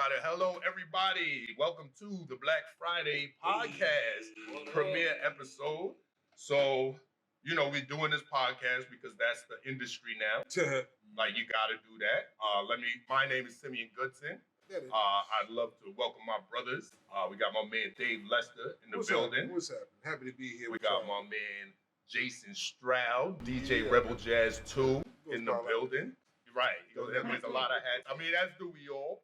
Friday. Hello, everybody. Welcome to the Blk Friday Podcast premiere episode. So, we're doing this podcast because that's the industry now. Like, you got to do that. My name is Simeon Goodson. I'd love to welcome my brothers. We got my man Dave Lester in the building. What's happening? Happy to be here. We got my man Jason Stroud, DJ Rebel Jazz 2 in the building. Right. There's a lot of hats. I mean, that's do we all.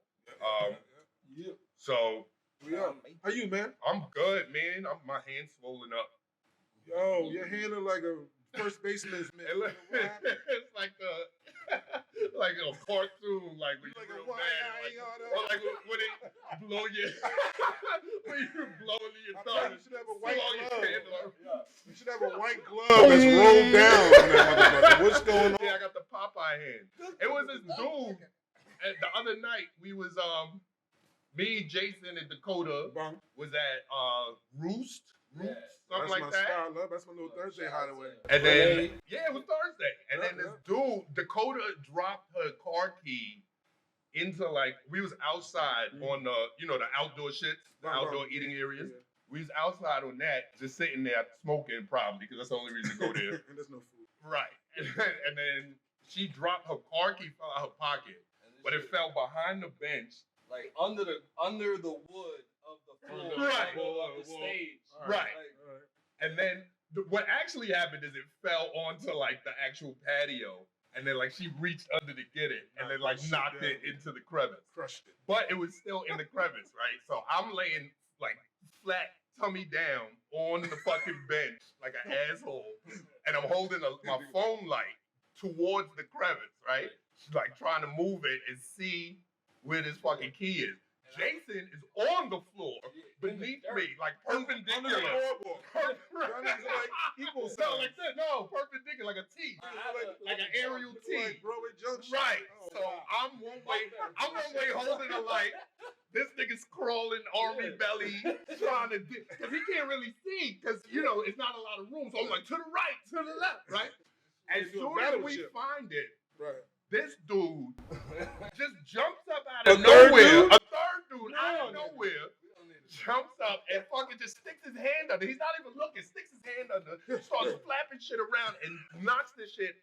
So, how you, man? I'm good, man. My hand's swollen up. Yo, your hand look like a first baseman's man. It's like a cartoon, like when you're real mad, or like when they blow your when you blow into your thumb. You should have a white glove. You should have a white glove that's rolled down on that motherfucker. What's going on? Yeah, I got the Popeye hand. It was this dude. And the other night we was me, Jason, and Dakota was at Roost, something like that. That's my little Thursday hideaway. And then it was Thursday. And then this dude, Dakota, dropped her car key into we was outside on the outdoor shit, the outdoor eating areas. Yeah. We was outside on that, just sitting there smoking probably because that's the only reason to go there. And there's no food. Right. And then she dropped her car key, fell out her pocket. But it fell behind the bench, like under the wood of the floor, of the stage. Right. And then what actually happened is it fell onto the actual patio, and then she reached under to get it, and then knocked it into the crevice. Crushed it. But it was still in the crevice, right? So I'm laying flat, tummy down on the fucking bench like an asshole, and I'm holding my phone light towards the crevice, right? Trying to move it and see where this fucking key is. Jason is on the floor beneath me, perpendicular. Under the boardwalk. Equal size. Perpendicular, like a T, like an aerial T. Like Broadway Junction. Right. So I'm one way holding a light. This nigga's crawling, army belly, trying to because he can't really see because it's not a lot of room. So I'm to the right, to the left, right. As soon as we find it, right. This dude just jumps up out of nowhere. A third dude out of nowhere jumps up and fucking just sticks his hand under. He's not even looking. Sticks his hand under, starts flapping shit around, and knocks this shit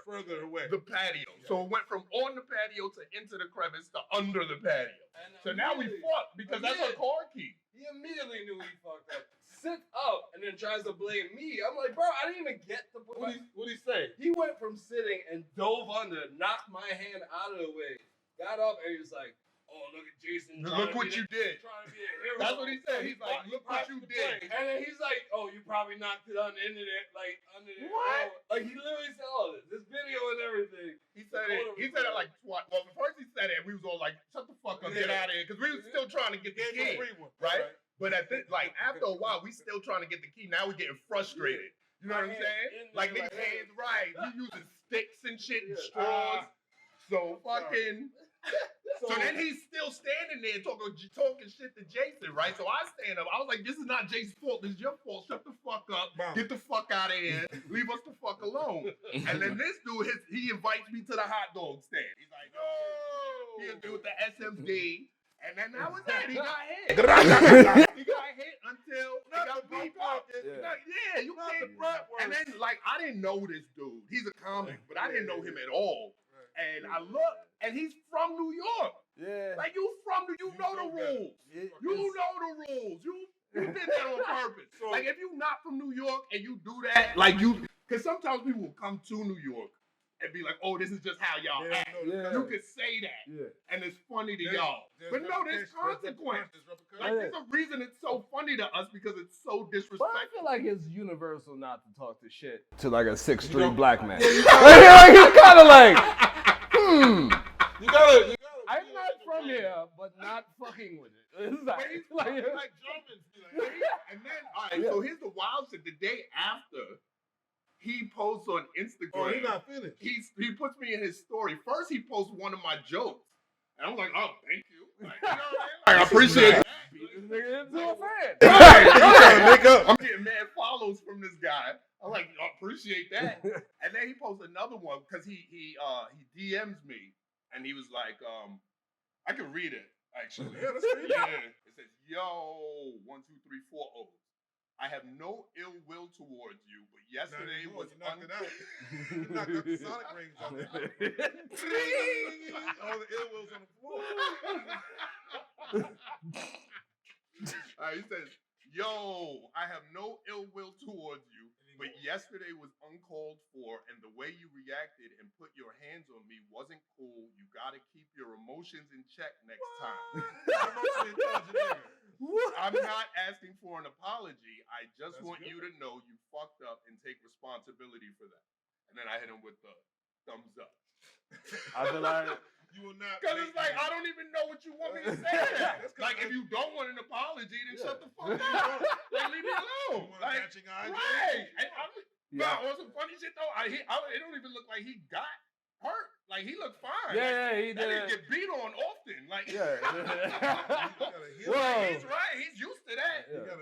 further away the patio. Yeah. So it went from on the patio to into the crevice to under the patio. So now we fucked because that's a car key. He immediately knew he fucked up. Sits up and then tries to blame me. I'm like, bro, I didn't even get to put What'd he say? He went from sitting and dove under, knocked my hand out of the way, got up and he was like, oh, look at Jason. Look what you did. Trying to be a hero. That's what he said. He's like, look what you did. And then he's like, oh, you probably knocked it under there. What? He literally said all this video and everything. He said it like twice. Well, first he said it, we was all like, shut the fuck up, get out of here. Because we was still trying to get the key. Right? But after a while, we still trying to get the key. Now we're getting frustrated. You know what I'm saying? These hands, right. We using sticks and shit and straws. So fucking... So then he's still standing there talking shit to Jason, right? So I stand up. I was like, this is not Jason's fault. This is your fault. Shut the fuck up. Get the fuck out of here. Leave us the fuck alone. And then this dude, he invites me to the hot dog stand. He's like, oh, he'll do with the SMD. And then that was it. He got hit. He got hit until he got beat up. Yeah, you can't. And then, I didn't know this dude. He's a comic, but I didn't know him at all. And I look, and he's from New York. Yeah. You know the rules. You know the rules. You did that on purpose. So, if you're not from New York and you do that, because sometimes people will come to New York and be like, oh, this is just how y'all act. You could say that, and it's funny to y'all. But no, there's consequences. There's a reason it's so funny to us because it's so disrespectful. But I feel like it's universal not to talk to shit to a 6'3" black man. You kind of You gotta. I'm not from here, but not fucking with it. It's like Germans. And then, all right, so here's the wild shit. The day after, he posts on Instagram. Oh, he's not finished. He puts me in his story. First, he posts one of my jokes. And I'm like, oh, thank you. I appreciate that. I'm getting mad follows from this guy. I'm like, I appreciate that. And then he posts another one because he DMs me and he was like, I can read it. Actually. Yeah, that's pretty Yeah. It says, yo, 1, 2, 3, 4 O's. I have no ill will towards you, but yesterday was you knocked it out. You knocked out the sonic rings on there. All the ill wills on the floor. All right, he says, yo, I have no ill will towards you, but yesterday was uncalled for, and the way you reacted and put your hands on me wasn't cool. You gotta keep your emotions in check next time. I'm not asking for an apology. I just want you to know you fucked up and take responsibility for that. And then I hit him with the thumbs up. I feel like you will not. Because it's like, I don't even know what you want me to say. Like, if you don't want an apology, then shut the fuck up. Like, leave me alone. Like, right. But on some funny shit, though, it don't even look like he got hurt. Like, he looked fine. Yeah, like, he did. He get beat on often. Like, Whoa. He's right. He's used to that. Yeah.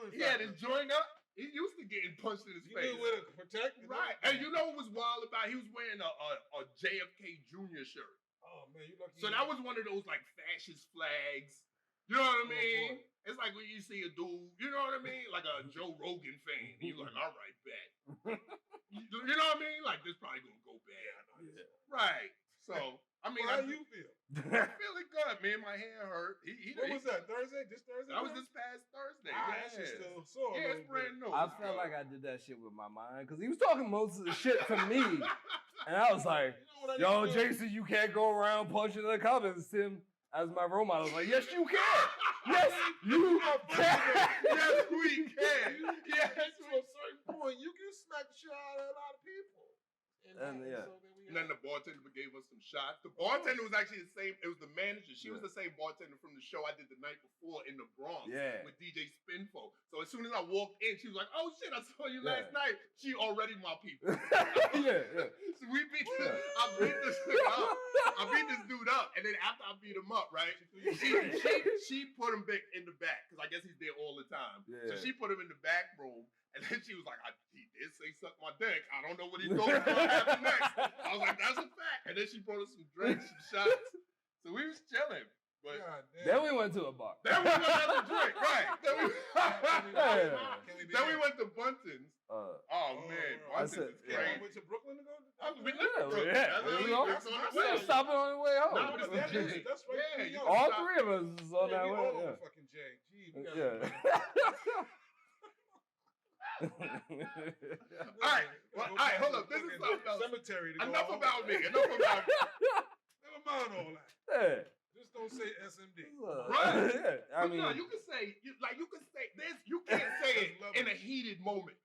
He had his joint up. He used to getting punched in his face. You knew where to protect. Right. And you know what was wild about? He was wearing a JFK Jr. shirt. Oh, man, you lucky. So that was one of those, like, fascist flags. You know what I mean? It's like when you see a dude, you know what I mean? Like a Joe Rogan fan. You're like, all right, bet. You know what I mean? Like, this probably going to go bad. Yeah. Right. So, I mean, how do you feel? I'm feeling good, man. My hair hurt. What was that? Thursday? This Thursday? That was this past Thursday. That shit's still sore. Yeah, it's brand new. I felt like I did that shit with my mind because he was talking most of the shit to me. And I was like, yo, Jason, you can't go around punching the comments. Tim, as my role model, I was like, yes, you can. Yes, you can. Yes, we can. Yes, to a certain point, you can smack the shit out of a lot of people. And yeah. And then the bartender gave us some shots. The bartender was actually the same. It was the manager. She was the same bartender from the show I did the night before in the Bronx with DJ Spinfo. So as soon as I walked in, she was like, "Oh shit, I saw you last night." She already my people. So we beat. I beat this dude up. I beat this dude up, and then after I beat him up, right? She put him back in the back because I guess he's there all the time. Yeah. So she put him in the back room. And then she was like, he did say suck my dick. I don't know what he thought was going to happen next. I was like, that's a fact. And then she brought us some drinks, some shots. So we was chilling. But then we went to a bar. Then we went to have a drink, right. Then we went to Bunton's. Oh, man. Bunton's is crazy. I went to Brooklyn to go? We lived in Brooklyn. We were stopping on the way home. No, but that's right. Yeah, all three of us was on that way. All over fucking J. Gee, All right, hold up. This is something else. Cemetery. Enough about me. Never mind all that. Yeah. Just don't say SMD. Right. Yeah. I mean, no, you can say this. You can't say it in a heated moment.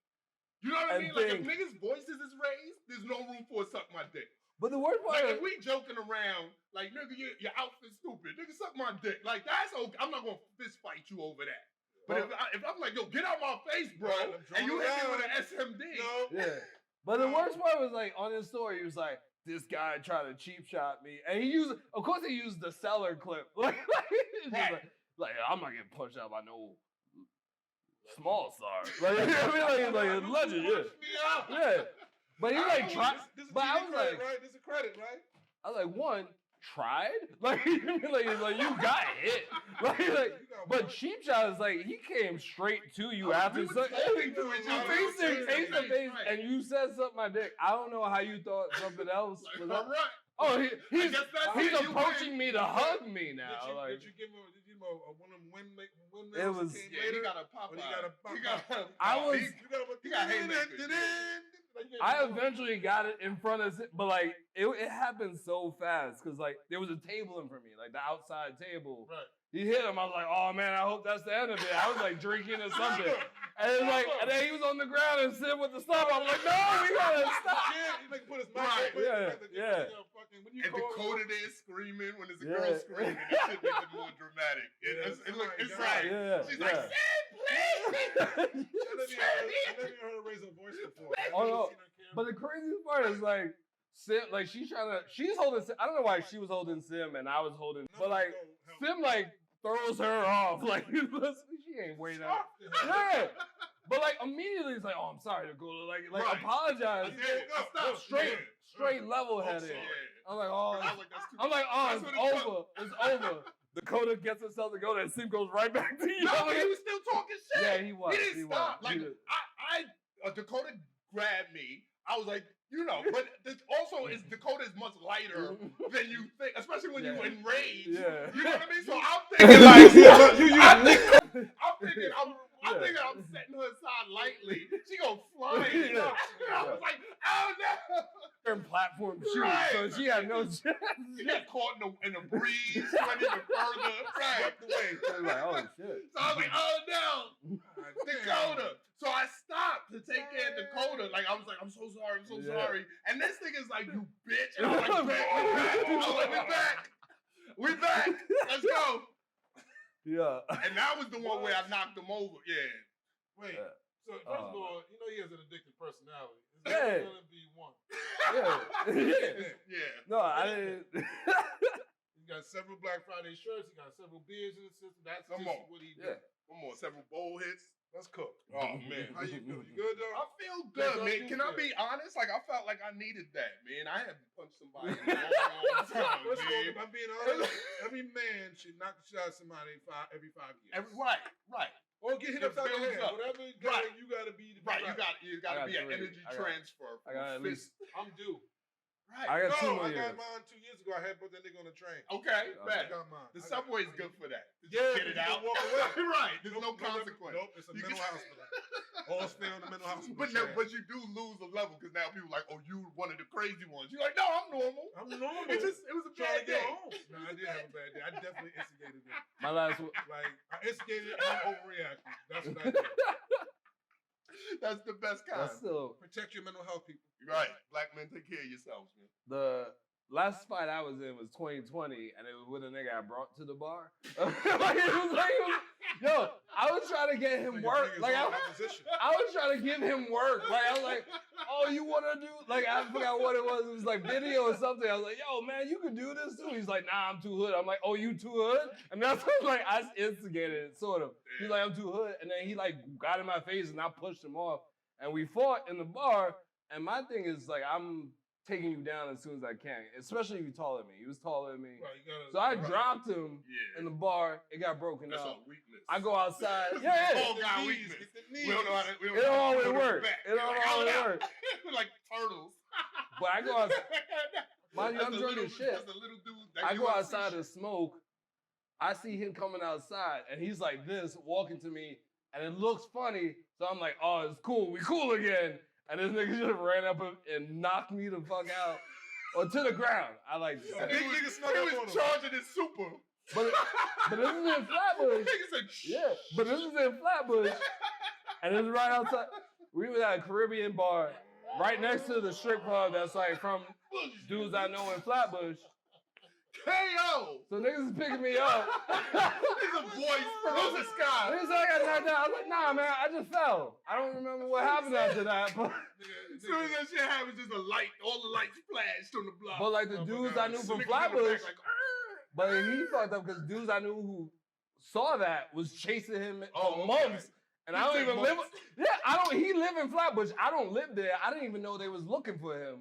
You know what I mean? Like if niggas' voices is raised, there's no room for a suck my dick. But the worst part is, if we joking around, like nigga, your outfit's stupid. Nigga, suck my dick. Like that's okay. I'm not gonna fist fight you over that. But if I'm like, yo, get out my face, bro, and you hit me with an SMD. Yeah. But the worst part was like on his story, he was like, this guy tried to cheap shot me. And he used the seller clip. Like I'm not getting punched out by no small star. Like, I mean, like a legend, yeah. But he like tried. But I was like, right? This is credit, right? I was like, one, tried? Like you got hit. But cheap shot is like he came straight to you after something. Face to face, and you said something my dick. I don't know how you thought something else was up. Oh, he's approaching me to hug me now. Did you give him one of them windmills? It was. He got a pop. I eventually got it in front of, but like it happened so fast because like there was a table in front of me, like the outside table. Right. He hit him. I was like, oh man, I hope that's the end of it. I was like drinking or something, and then he was on the ground and sitting with the stop. I was like, no, we gotta stop. He like put his mic up. Yeah. And Dakota there screaming when there's a girl screaming. That shit makes it more dramatic. It's right. Yeah. She's like, Sam, please. I never heard her raise her voice before. Oh no. But the craziest part is like Sim, like she's holding Sim. I don't know why she was holding Sim and I was holding, but like Sim like throws her off. Like she ain't waiting out. Yeah. But like immediately it's like, oh, I'm sorry, Dakota. Like apologize. Straight level headed. I'm like, oh, it's over. It's over. The Dakota gets himself to go there, and Sim goes right back to you. No, but he was still talking shit. Yeah, he was. He didn't stop. Like, Dakota grabbed me. I was like, but this also is Dakota is much lighter than you think, especially when you enrage. Yeah. You know what I mean? So I'm thinking like, I'm thinking I'm setting her aside lightly. She go flying. Yeah. I was like, oh no. Platform shoot, Right. so she had no chance. She got caught in the breeze. She went even further. Right. Swept away. I was like, oh shit. So I was like, oh no, Dakota. So I stopped to take care of Dakota. Like I was like, I'm so sorry, sorry. And this thing is like, you bitch. And I was like, back. I was like, we back. Let's go. Yeah. And that was the one where I knocked him over. Yeah. Wait. So first of all, he has an addictive personality. It's Yeah. gonna be one. Yeah. No, I didn't. He got several Black Friday shirts. He got several beers in the system. That's Come just on. what he Yeah. did. One more, several bowl hits. Let's cook. Oh man. How you feel? You good though? I feel good, man. Can I be honest? Like I felt like I needed that, man. I haven't punched somebody in a long time, First of all, man. if I'm being honest, every man should knock the shot at somebody every 5 years. Right. Or get hit It upside the builds head. up. Whatever Right. you gotta be to be Right. right. You gotta be an energy transfer. I got at least. I'm due. Right. I got 2 more I years. got mine 2 years ago. I had put that nigga on the train. Okay. I Bet. got mine. The I got subway's mine. good for that. To Yeah, just get it you out. can walk away. Right. There's no consequence. Nope, it's a mental hospital. All's fair in the mental hospital. But you do lose a level because now people are like, oh, you one of the crazy ones. You're like, no, I'm normal. I'm normal. It was a Trying bad to get day. home. No, I did have a bad day. I definitely instigated it. My last one. Like, I instigated and I overreacted. That's what I did. That's the best kind. That's still Protect your mental health, people. Right. Black men, take care of yourselves, man. the last fight I was in was 2020, and it was with a nigga I brought to the bar. Yo, I was trying to get him work. Like I was trying to give him work. Like I was like, oh, you want to do? Like I forgot what it was. It was like video or something. I was like, yo, man, you can do this too. He's like, nah, I'm too hood. I'm like, oh, you too hood? And that's what like I instigated it, sort of. He's like, I'm too hood, and then he like got in my face, and I pushed him off, and we fought in the bar. And my thing is like, I'm taking you down as soon as I can, especially if you're taller than me. He was taller than me. Right, So I dropped him in the bar. It got broken That's up. a weakness. I go outside. Yeah. Oh, God, weakness. We don't know how to. It don't always work. It don't always work. We're like turtles. But I go outside. Mind you, I'm drunk as shit. That's the little dude. I go outside to smoke. I see him coming outside, and he's like this, walking to me, and it looks funny. So I'm like, oh, it's cool. We cool again. And this nigga just ran up and knocked me the fuck out or to the ground. I like. He was charging his super. But this is in Flatbush. Yeah, but this is in Flatbush, and it's right outside. We were at a Caribbean bar right next to the strip club that's like from dudes I know in Flatbush. KO! So niggas is picking me up. He's a voice from the sky. Niggas like I got knocked out. I was like, nah, man, I just fell. I don't remember what happened after that. But as soon as that shit happened, just a light, all the lights flashed on the block. But like the dudes I knew from Flatbush, but he fucked up because dudes I knew who saw that was chasing him for months. And I don't even live. Yeah, he live in Flatbush. I don't live there. I didn't even know they was looking for him.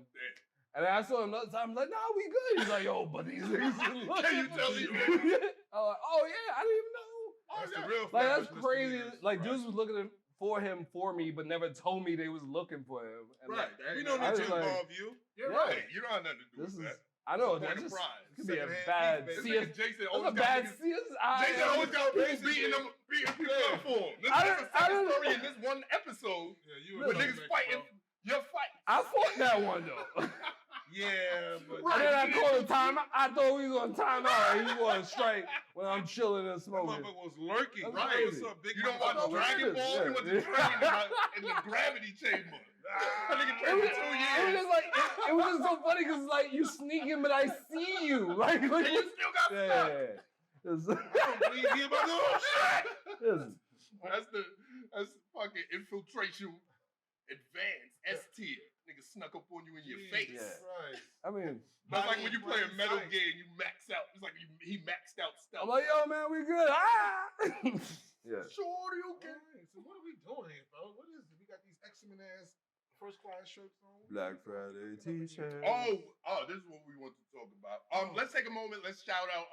And then I saw him another time. I'm like, nah, we good. He's like, yo, but these niggas is looking. Can you tell me? I was like, oh yeah, I didn't even know. That's the real Like that's crazy. Like dudes was looking for him for me, but never told me they was looking for him. And right. We don't need to involve you. You're right. You don't have nothing to do with that. I know. That That just could be a bad CS. Jason That's a always bad got CSI. Jason always got people beating people up for him. This is the second story in this one episode. Where niggas fighting your fight. I fought that one though. Yeah, but And then I called a time. I thought we was on timeout. And he was straight when I'm chilling and that smoking. motherfucker was lurking. That's Right. crazy. What's up, big You don't watch motherfucker? Dragon Ball? Yeah. You went to train in the gravity chamber. That nigga trained for 2 It was years. just like it was just so funny because like you sneaking, but I see you. Like And you still got stuck. yeah. It's- Leave me about the whole shit. it's- That's fucking infiltration advanced S tier. Nigga snuck up on you in your face. Yeah. Right. I mean, That's like when you play a Metal Gear and you max out. It's like he maxed out stuff. I'm like, yo, man, we good. Ah! Yeah. Sure you can. Alright, so what are we doing here, bro? What is it? We got these excellent ass first class shirts on. Black Friday t-shirt. Oh, this is what we want to talk about. Let's take a moment. Let's shout out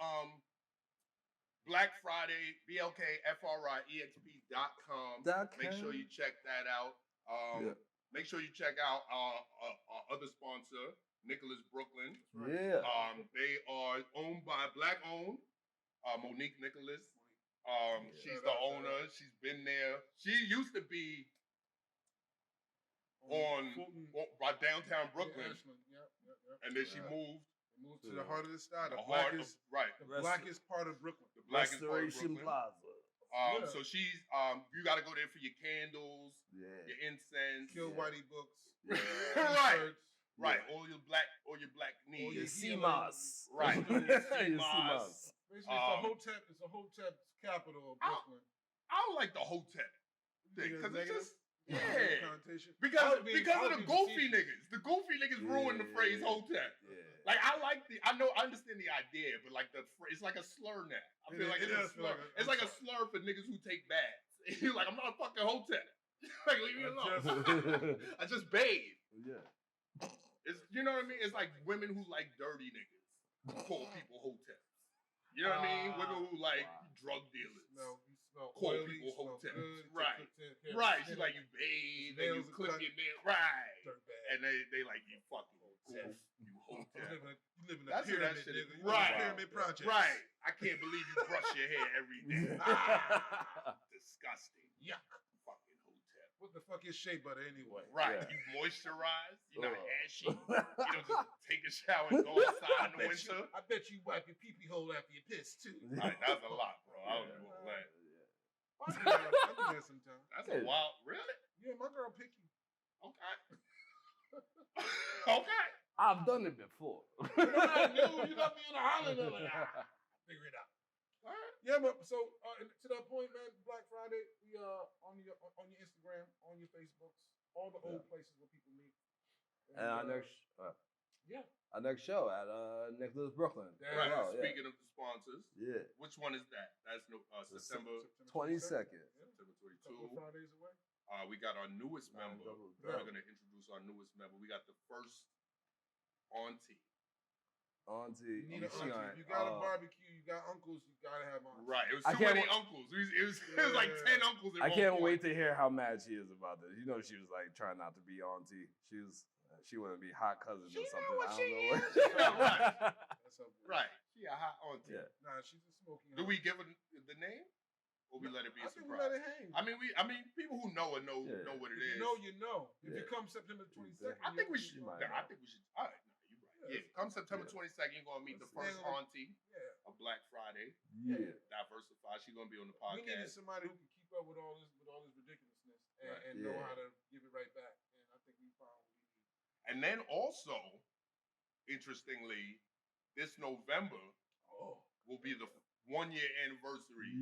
Black Friday, blkfriexp.com. Make sure you check that out. Make sure you check out our other sponsor, Nicholas Brooklyn. Yeah. They are owned by Black-owned, Monique Nicholas. She's the owner. She's been there. She used to be by downtown Brooklyn, and then she moved to the heart of the style. The blackest part of Brooklyn. The blackest part of Restoration Brooklyn. Plaza. So she's you got to go there for your candles, your incense, Kill Whitey books, right. All your black needs. Your CMOS. Right. Your CMOS. It's a Hotep capital of Brooklyn. I don't like the Hotep thing because it's just because of the goofy niggas. The goofy niggas ruined the phrase Hotep. Like I understand the idea, but like it's like a slur now. I feel like it's a slur. It's like a slur for niggas who take baths. You're like, I'm not a fucking Hotep. Like leave me alone. I just bathe. Yeah. It's you know what I mean? It's like women who like dirty niggas call people Hoteps. You know what I mean? Women who like drug dealers. Call people Hoteps. Right. Right. She's like, you bathe and you clip your nails. Right. And they like, you fucking Hotep. You Hotep. You live in a pyramid, nigga. Right. Pyramid project. Right. I can't believe you brush your hair every day. Disgusting. Yuck. Fucking Hotep. What the fuck is shea butter anyway? Right. You moisturize. You're not ashy. You don't just take a shower and go outside in the winter. I bet you wipe your pee-pee hole after you piss, too. Right, that's a lot, bro. I don't know what that. I do that sometimes. That's a wild. Really? Yeah, my girl picky. Okay. Okay. I've done it before. You got me on a holiday. Figure it out. All right. Yeah, but so to that point, man, Black Friday, we on your Instagram, on your Facebooks, all the old places where people meet. And our next show at Nicholas Brooklyn. Right. Speaking of the sponsors, which one is that? That's September 22nd. September 22. Couple Fridays away. We got our newest member. We're gonna introduce our newest member. We got the first auntie. You need an auntie. You got a barbecue. You got uncles. You gotta have auntie. Right. It was too many uncles. It was like 10 uncles. I can't wait to hear how mad she is about this. You know, she was like trying not to be auntie. She wanted to be hot cousin or something. I don't know. Right. She a hot auntie. Yeah. Nah, she's a smoking. Do we give her the name? Or we let it be a surprise? I think we let it hang. I mean, people who know know what it is. You know. If you come September 22nd, I think we should. All right. Yeah, come September 22nd, you're gonna meet the first auntie of Black Friday. Yeah. Diversify. She's gonna be on the podcast. We needed somebody who can keep up with all this ridiculousness and know how to give it right back. And I think we found what we need. And then also, interestingly, this November will be the 1-year anniversary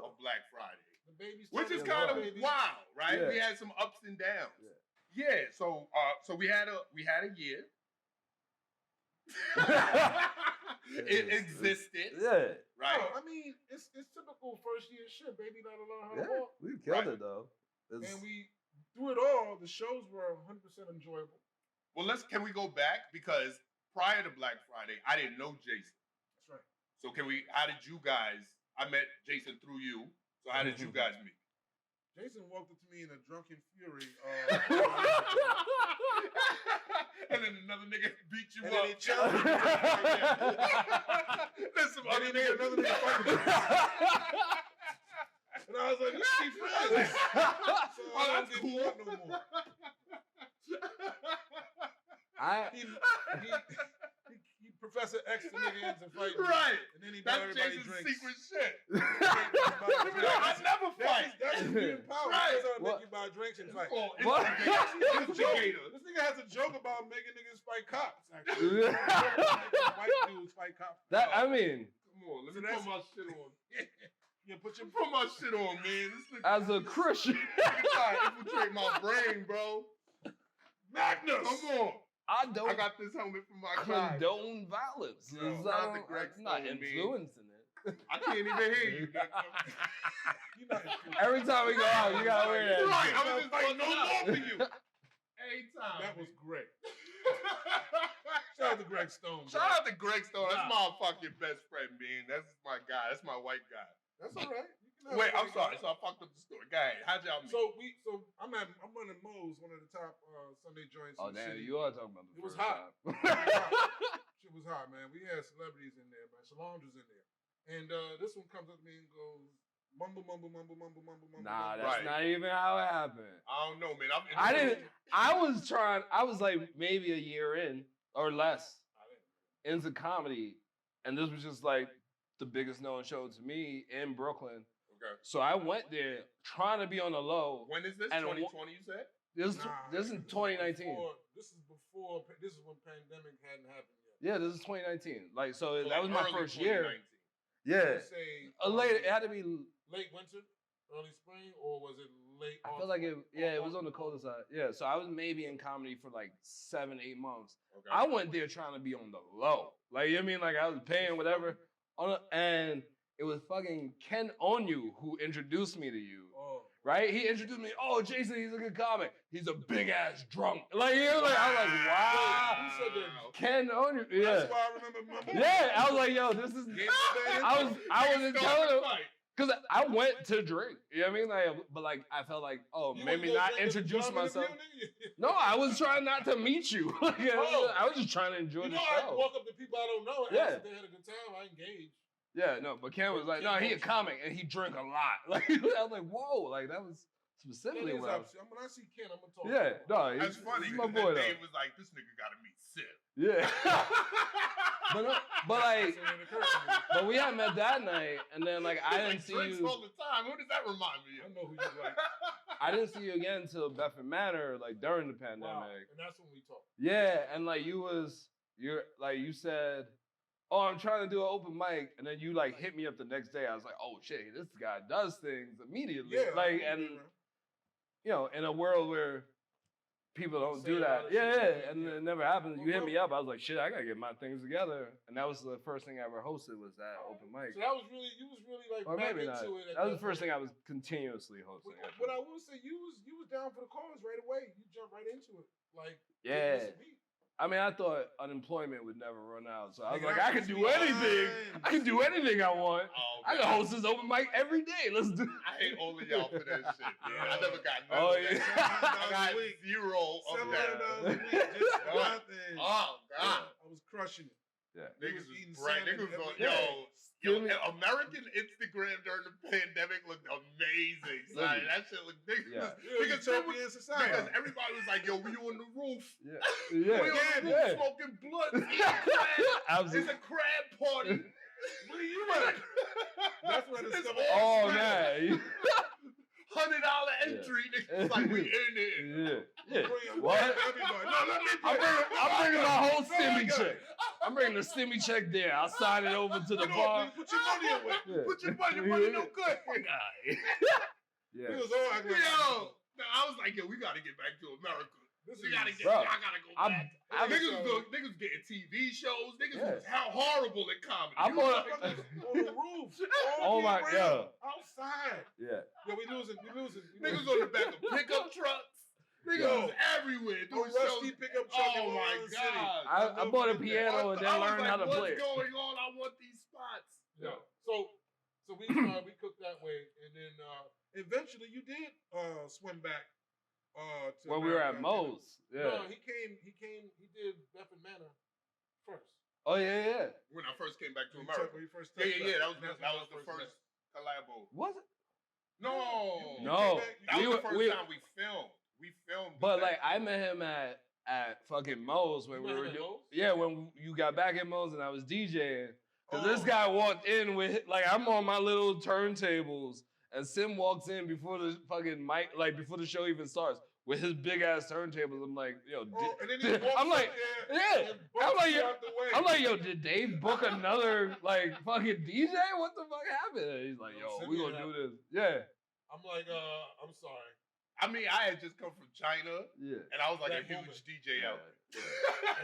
of Black Friday. The baby's which is kind of wild, right? Yeah. We had some ups and downs. Yeah. So we had a year. It existed. Yeah. Right. No, I mean, it's typical first year shit. Baby gotta learn how to walk. We killed it though. And we through it all, the shows were 100% enjoyable. Well, can we go back? Because prior to Black Friday, I didn't know Jason. That's right. So how did you guys, I met Jason through you. So how did you guys meet? Jason walked up to me in a drunken fury. And then another nigga beat you and up. Then he challenged me. There's some other nigga. Another nigga fighting. And I was like, let's be friends. So I don't get drunk no more. He Professor X the nigga into fighting. Right. And then he bought everybody Jason's drinks. secret shit. I never fight. That's just being power. Right. That's how to make you buy drinks and fight. Instigator. This nigga has a joke about making niggas fight cops, actually. White dudes fight cops. I mean, come on, let me put my shit on. Yeah, put my shit on, man. As a Christian, trying to infiltrate my brain, bro. Magnus, come on. I got this helmet from my guy. Condone violence. No, I'm not influencing it. I can't even hear you. Every time we go out, you gotta wear that. Right, I was just no more for you. Every time. That was great. Shout out to Greg Stone. Shout out to Greg Stone. That's my fucking best friend, man. That's my guy. That's my white guy. That's all right. Wait, I'm sorry. So I fucked up the story. Go ahead. How'd y'all meet? So I'm running Moe's, one of the top Sunday joints. Oh, in the damn, city. you are talking about the It was first hot. time. Shit was hot, man. We had celebrities in there, man. Solange was in there. And this one comes up to me and goes, mumble. Nah, that's Right. not even how it happened. I don't know, man. I was like maybe a year in or less into comedy, and this was just like the biggest known show to me in Brooklyn. Okay. So I went there trying to be on the low. When is this? And 2020, you said? This is 2019. This is when pandemic hadn't happened yet. Yeah, this is 2019. Like, so that like was my early first year. 2019. Yeah. Say It had to be. late winter, early spring, or was it late? I feel like it was on the colder side. Yeah, so I was maybe in comedy for like 7-8 months. Okay. I went there trying to be on the low. Like, you know what I mean? Like, I was paying whatever. And it was fucking Ken Onyu who introduced me to you. Oh. Right? He introduced me, oh, Jason, he's a good comic. He's a big ass drunk. Like, you know, like, I was like, wow. Who said that? Ken Onyu. Yeah. That's why I remember Mumble. Yeah, I was like, yo, this is. I wasn't telling him. Because I went to drink. You know what I mean? Like, but like, I felt like, oh, maybe not introduce myself. No, I was trying not to meet you. Like, I was just trying to enjoy the I show. walk up to people I don't know and ask if they had a good time. I engage. Yeah, no, but Ken was like, no, he a comic and he drank a lot. Like, I was like, whoa, like that was specifically what I was. When I see Ken, I'm gonna talk. Yeah, no, That's funny. He's my boy, Dave though. was like, this nigga gotta meet Sid. Yeah. but like, but we had met that night, and then like I didn't see you all the time. Who does that remind me I of? know who you like. I didn't see you again until Bedford Manor, like during the pandemic. Wow. And that's when we talked. Yeah, and like you said, oh, I'm trying to do an open mic, and then you like hit me up the next day. I was like, oh shit, this guy does things immediately. Yeah. Like, and you know, in a world where people don't do that. And it never happened. You hit me up. I was like, shit, I gotta get my things together. And that was the first thing I ever hosted was that open mic. So that was really, you was really like Or back maybe into not. it. That was the first thing I was continuously hosting. But I will say, you was down for the cause right away. You jumped right into it. Like, Yeah. I mean, I thought unemployment would never run out. So I was like, I can do anything. I can do anything I want. Oh, I can host this open mic every day. Let's do it. I hate all of y'all for that shit. Yeah. I never got none Oh, of that. yeah. I got zero of that. $700 a week, just nothing. Oh, God. I was crushing it. Yeah. Niggas was eating was bright. salmon Niggas was every yo, Give me- American Instagram during the pandemic looked amazing. Son. That shit looked niggas. Yeah. Because Utopian society. because everybody was like, yo, we on the roof. Yeah. We Yeah. on the roof Yeah. smoking blunt, eating crab. Absolutely. It's a crab party. What are you at? That's when I It's discovered. all Oh, man. $100 entry. Niggas like, we in there. Yeah. What? What? Everybody. No, let me I'm bringing my whole stimmy check. I'm bringing the stimmy check there. I'll sign it over to the bar. Put your money away. Yeah. Put your money no good. He Yeah. was all acting like, Yo, I was like, yo, we gotta get back to America. this We is gotta get. Bro, I gotta go I'm- back. I'm- Niggas getting TV shows. Niggas Yeah. was how horrible at comedy. I'm You on- was like, on the roof. Oh all my year God. round, outside. Yeah. Yo, we losing. niggas on the back of pickup trucks. Niggas Yo. was everywhere A doing rusty shows. pickup truck in Oh Long my Island City. God. I bought a piano and then I was learned like, how to play. What's going on? I want these spots. Yeah. So we cooked that way, and then eventually you did swim back. To When we were at America. Moe's. No, Yeah. he did Bedford Manor first. Oh, yeah. When I first came back to When America. he first Yeah. touched That up. was And that's that when was I the first collabo. Was it? No. No. That We was the were- first we- time we filmed. We filmed. But that. like I met him at fucking Moe's when You we met were him at doing. Moe's? Yeah, when you got back at Moe's and I was DJing. Cause this Oh. guy walked in with like I'm on my little turntables and Sim walks in before the fucking mic, like before the show even starts with his big ass turntables. I'm like, yo, Oh, and then he walks I'm like, up there yeah. and I'm bumps like, you yo, out the way. I'm like, yo, did Dave book another like fucking DJ? What the fuck happened? And he's like, yo, we gonna do this. Yeah. I'm like, I'm sorry. I mean, I had just come from China, Yeah. and I was like That a huge moment. DJ out.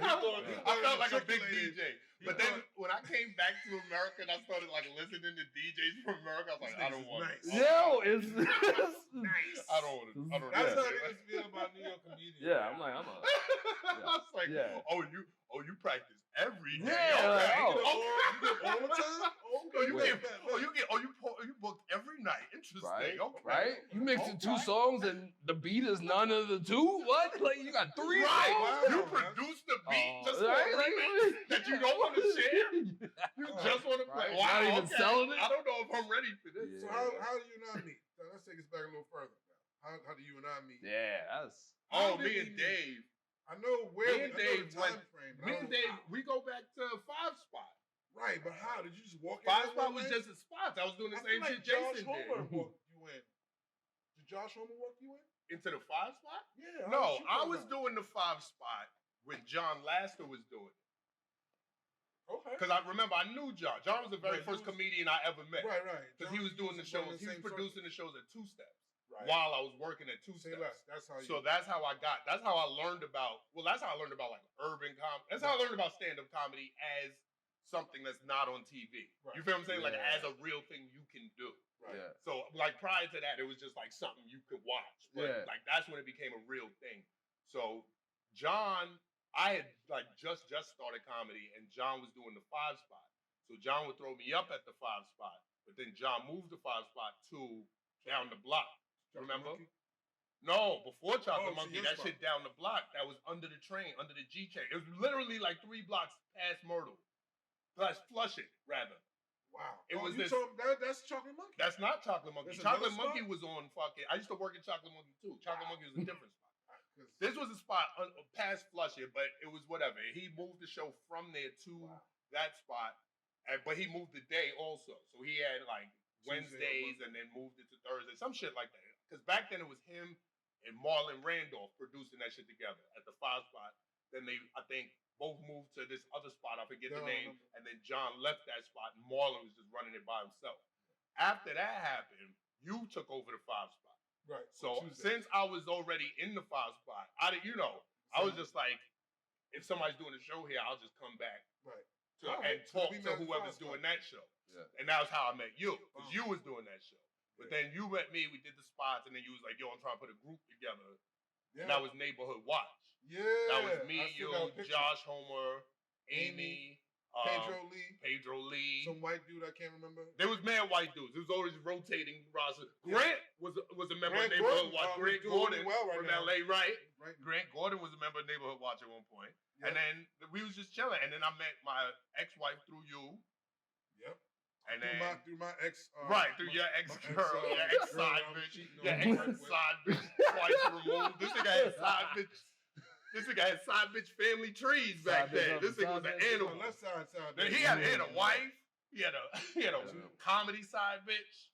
thought I felt like a big matriculated. DJ. But then when I came back to America and I started like listening to DJs from America, I was like, I don't want Nice. it. Yo, it's Nice. I don't want it. I don't That's want how it. niggas feel about New York comedians. yeah. I'm like, I was like, Yeah. oh, you practice you booked every night. Interesting. Right, Okay. right. You mixing two songs and the beat is none of the two. What? Like you got three Right. songs. You produced the beat just for right, a remix that you don't want to share. You just want to play. Right. Wow, Not even selling it. I don't know if I'm ready for this. So how do you and I meet? So let's take us back a little further. Now. How do you and I meet? Yeah, that's. Oh, me and Dave. I know where. Me and Dave time frame. Me and Dave, we go back to 5 Spot. Right, but how did you just walk in? 5 Spot was just a spot. I was doing the same shit Jason Josh Homer did. walked you in. Did Josh Homer walk you in? Into the 5 Spot? Yeah. No, I was doing the 5 Spot when John Laster was doing it. Okay. Because I remember I knew John. John was the very first comedian I ever met. Right. Because he was doing the shows. He was producing the shows at Two Steps. Right. While I was working at Two Steps. That's how you. So that's how I learned about. Well, that's how I learned about like urban comedy. That's how I learned about stand-up comedy as something that's not on TV. Right. You feel what I'm saying? Like Yeah. as a real thing you can do. Right. Yeah. So like prior to that, it was just like something you could watch. But Yeah. like that's when it became a real thing. So John, I had like just started comedy, and John was doing the 5 Spot. So John would throw me up at the 5 Spot, but then John moved the 5 Spot to down the block. Remember? No, before Chocolate Monkey, that shit down the block. That was under the train, under the G train. It was literally like 3 blocks past Myrtle. That's Flushing, rather. Wow. It was this. That's Chocolate Monkey. That's not Chocolate Monkey. That's Chocolate another Monkey was on fucking. I used to work at Chocolate Monkey too. Chocolate Monkey was a different spot. This was a spot past Flushing, but it was whatever. He moved the show from there to that spot, but he moved the day also. So he had like Wednesdays and then moved it to Thursday, some shit like that. Because back then it was him and Marlon Randolph producing that shit together at the 5 Spot. Then they, I think, both moved to this other spot. I forget the name. And then John left that spot and Marlon was just running it by himself. After that happened, you took over the 5 Spot. Right. So since I was already in the 5 Spot, I was just like, if somebody's doing a show here, I'll just come back. Right. And talk to whoever's doing that show. Yeah. And that was how I met you. Because you was doing that show. But then you met me, we did the spots, and then you was like, yo, I'm trying to put a group together. Yeah. And that was Neighborhood Watch. Yeah. That was me, you, Josh Homer, Amy, Pedro Lee. Some white dude I can't remember. There was mad white dudes. It was always rotating roster. Grant was a member of Neighborhood Watch. Grant Gordon from LA, right? Grant Gordon was a member of Neighborhood Watch at one point. Yeah. And then we was just chilling. And then I met my ex-wife through you. Yep. And then through my ex, through your ex-girl, your ex-side bitch, your ex-side bitch twice removed. This nigga had side bitch. This nigga had side bitch family trees back then. This nigga was an animal. Then he had a wife. He had a comedy side bitch.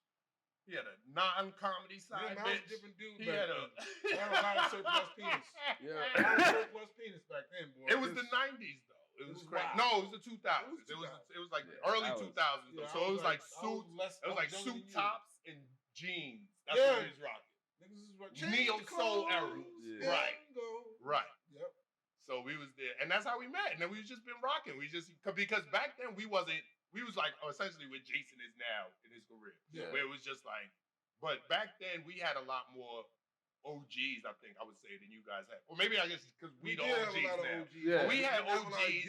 He had a non-comedy side bitch. Different dude. He had a lot of surplus penis. Yeah, a lot of surplus penis back then, boy. It was the 90s though. It was crazy. Wow. No, it was the 2000s. It was like early 2000s. Yeah, so it was like suits. It was like suit tops and jeans. That's what he was rocking. Neo soul era. Yeah. Right. Yep. So we was there, and that's how we met. And then we just been rocking. Because back then we was like essentially what Jason is now in his career. Yeah. Where it was just like, but back then we had a lot more OGs, I think I would say, than you guys had. Or maybe I guess because we the OGs now. Yeah. We had OGs.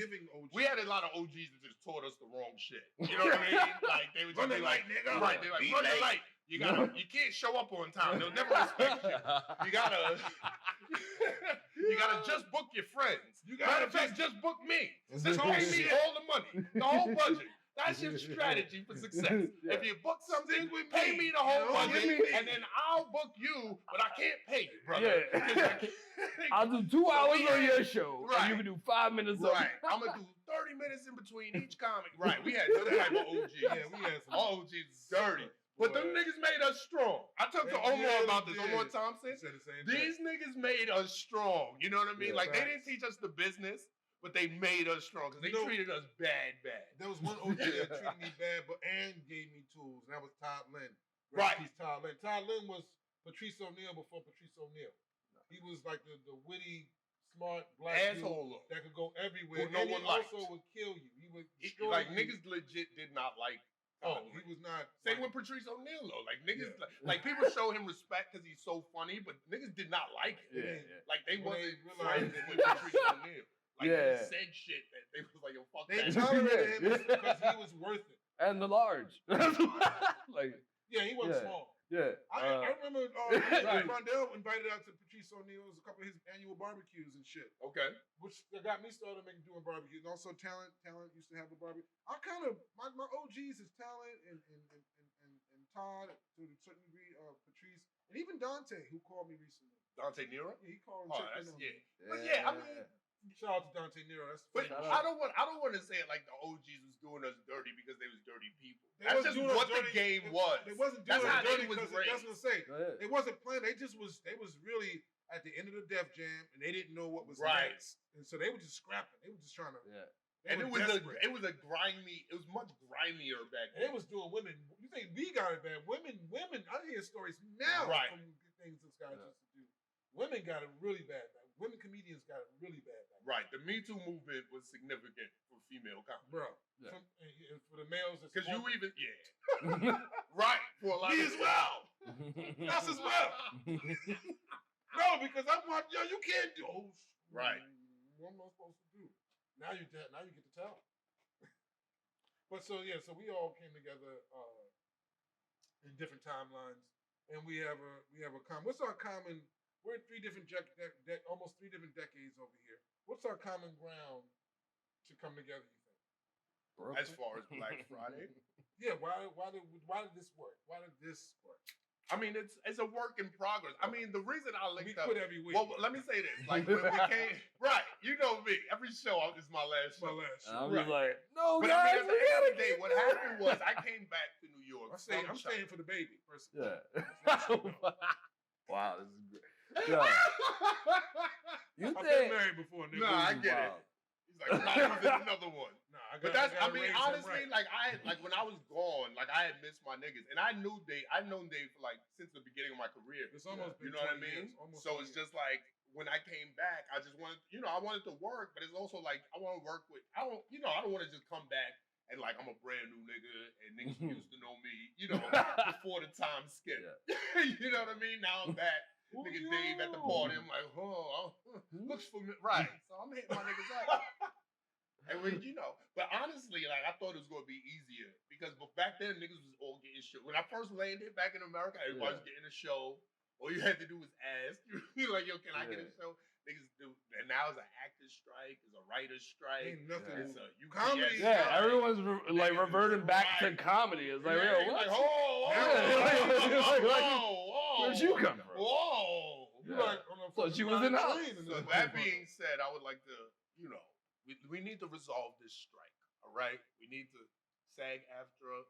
We had a lot of OGs that just taught us the wrong shit. You know what I mean? Like they would just be like, nigga. Right, they're like, run the light. You can't show up on time. They'll never respect you. You gotta just book your friends. Matter of fact, just book me. Just pay me all the money, the whole budget. That's your strategy for success. If you book something, pay me the whole budget, and then I'll book you, but I can't pay you, brother. Yeah. I'll do 2 hours on your show, and you can do 5 minutes on Right. I'm going to do 30 minutes in between each comic. Right. We had them type of OGs. Yeah, we had some OGs dirty. But them niggas made us strong. I talked to Omar about this. Omar Thompson. These niggas made us strong. You know what I mean? Like, they didn't teach us the business, but they made us strong because they treated us bad. There was one OG that treated me bad, and gave me tools, and that was Todd Lynn. Right. Todd Lynn. Todd Lynn was Patrice O'Neal before Patrice O'Neal. He was like the witty, smart black asshole dude that could go everywhere. No one liked. Also would kill you. He would like niggas legit did not like. He was not. Same with Patrice O'Neal though. Like niggas, like people show him respect because he's so funny, but niggas did not like him. Yeah. Like they wasn't friends with Patrice O'Neal. Like he said shit that they was like, yo, fuck they that. They tolerated him because he was worth it. And the large. Like, Yeah, he wasn't Yeah. small. yeah. I remember Right. Rondell invited out to Patrice O'Neal's a couple of his annual barbecues and shit, Okay. which got me started doing barbecues. And also, Talent used to have a barbecue. I kind of my OGs is Talent and Todd to a certain degree, Patrice, and even Dante, who called me recently. Dante Nero? Yeah, he called and Oh, checked in that's on yeah. me. But yeah, I mean, Shout out to Dante Nero. That's but Shout I out. don't want to say it like the OGs was doing us dirty because they was dirty people. They That's wasn't just doing us what the dirty. game was. They wasn't That's doing how it they dirty was because that's what I'm saying. Go ahead. They wasn't playing. They was really at the end of the Def Jam, and they didn't know what was Right. next, and so they were just scrapping. They were just trying to. Yeah. And it were was desperate. it was much grimier back And they then. was doing women. You think we got it bad? Women. I hear stories now Right. from things this guy used to do. Women got it really bad. Women comedians got it really bad. Right. The Me Too movement was significant for female comedy. Bro. Yeah. And for the males, it's Because you more- even right for a lot me of as well. Us as well. No, because I'm like, yo, you can't do. Oh, Right. What am I supposed to do? Now you get to tell. But so we all came together in different timelines, and we have a common. What's our common? We're in almost 3 different decades over here. What's our common ground to come together? You think? As far as Black Friday. Yeah. Why did this work? Why did this work? I mean, it's a work in progress. I mean, the reason I We linked up. quit every week. Well, let me say this. Like when we came, right? You know me. Every show is my last my show. last show. I'm just like, no, But I guys, mean, at the we end of gotta the day, keep what going. happened was I came back to New York. I'm from staying for the baby. Personally. Yeah. Wow, this is great. Yeah. You I've been think? married before, nigga. Nah, I This is get it. wild. He's like, nah, there's another one. Nah, But that's, I mean, raise them honestly, right. like when I was gone, like I had missed my niggas, and I've known Dave for like since the beginning of my career. It's almost You been know what I 20 mean? years, almost So 20 it's years. just like when I came back, I just wanted, I wanted to work, but it's also like I want to work with. I don't want to just come back and like I'm a brand new nigga and niggas used to know me, before the time skip. Yeah. You know what I mean? Now I'm back. Nigga Dave at the party. I'm like, looks for me. Right. So I'm hitting my niggas up. And but honestly, like I thought it was gonna be easier because back then niggas was all getting show. When I first landed back in America, everybody was getting a show. All you had to do was ask. You're like, yo, can I get a show? Niggas do, and now it's an actor's strike, it's a writer's strike, Ain't nothing. it's a UPS Comedy. Yeah, strike. everyone's reverting back to Right. comedy. It's like, Yeah, yo, you're what? like, Where'd you come from? Whoa. You Yeah. like on a Thought you fucking was in the train house. and So this that motherfucker. being said, I would like to, we need to resolve this strike. All right, we need to SAG-AFTRA,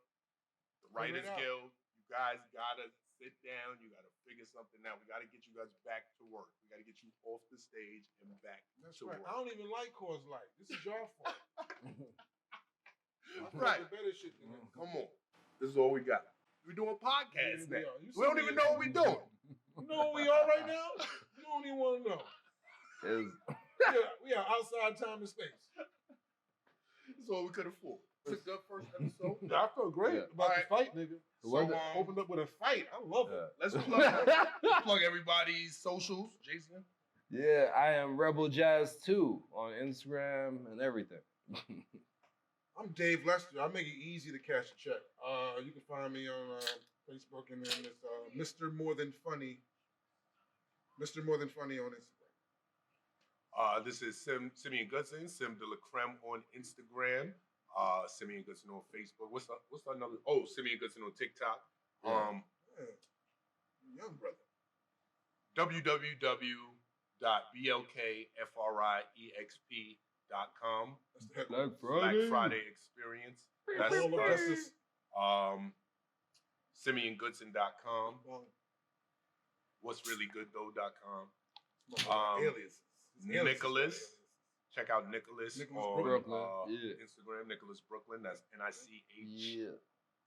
the Writers out. Guild. You guys gotta sit down. You gotta figure something out. We gotta get you guys back to work. We gotta get you off the stage and back That's to right. work. I don't even like Coors Light. This is your fault. Right. The better shit than that. Come on, this is all we got. We're doing podcasts Yeah, now. we are. You We don't see even me- know what we're doing. You know what we are right now? You don't even want to know. We are outside time and space. That's all we could afford. It's a good first episode. I feel great Yeah. about Alright. the fight, nigga. What the- Opened up with a fight. I love it. Let's plug everybody's socials, Jason. Yeah, I am Rebel Jazz 2 on Instagram and everything. I'm Dave Lester. I make it easy to cash a check. You can find me on Facebook and then it's Mr. More Than Funny. Mr. More Than Funny on Instagram. This is Simeon Goodson, Sim de la Creme on Instagram. Simeon Goodson on Facebook. What's another? Oh, Simeon Goodson on TikTok. Yeah, young brother. www.blkfriexp.com. That's the head. Black Black Friday. Friday Experience. That's All of us. justice. SimeonGoodson.com. What's really good though.com. Aliases. It's aliases. Nicholas. Check out Nicholas Nicholas on Brooklyn. Yeah. Instagram. Nicholas Brooklyn. That's NICH. Yeah.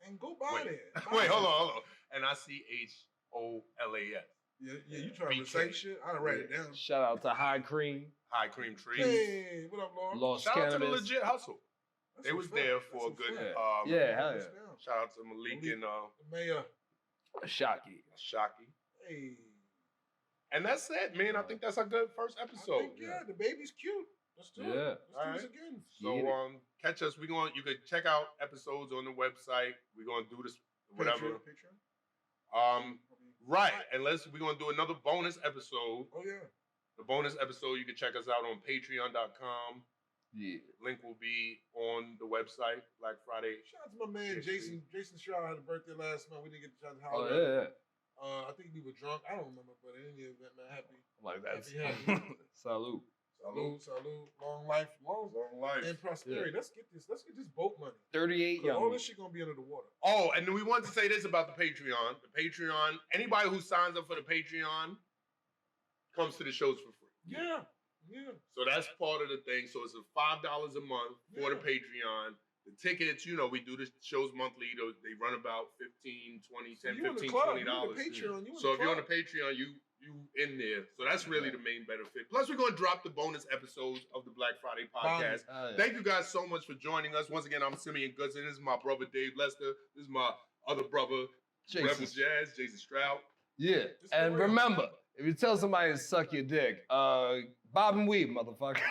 And go buy Wait, there. wait, hold on. NICHOLAS. Yeah, you trying to recite shit? I'll write it down. Shout out to High Cream, High Cream Trees. Hey, what up, Laura? Lost Shout out to the Cannabis. Legit Hustle. That's They a was fact. there That's for a good. fact. Yeah, hell That's yeah. down. Shout out to Malik and The mayor. Shocky. Shocky. Hey. And that's it, man. I think that's a good first I episode. think, yeah, the baby's cute. Let's do it. Let's do All this right. again. So catch us. You could check out episodes on the website. We're gonna do this whatever. Patreon. Right. And we're gonna do another bonus episode. Oh yeah. The bonus episode, you can check us out on patreon.com. Yeah. Link will be on the website, Black Friday. Shout out to my man Jason. Jason Shaw had a birthday last month. We didn't get the chance to Oh holler. yeah. I think we were drunk. I don't remember, but in any event, man, happy. Like that's Happy. salute. Salute. Long life. And prosperity. Yeah. Let's get this boat money. 38 young. All this shit gonna be under the water. Oh, and we want to say this about the Patreon. The Patreon, anybody who signs up for the Patreon comes to the shows for free. Yeah. So that's part of the thing. So it's $5 a month for the Patreon. The tickets, we do the shows monthly. They run about $15, $20, $10, $15, $20. So if you're on the Patreon, you in there. So that's really the main benefit. Plus, we're going to drop the bonus episodes of the Black Friday podcast. Thank you guys so much for joining us. Once again, I'm Simeon Goodson. This is my brother, Dave Lester. This is my other brother, Rebel Jazz, Jason Stroud. Yeah. And remember, if you tell somebody to suck your dick, bob and weave, motherfucker.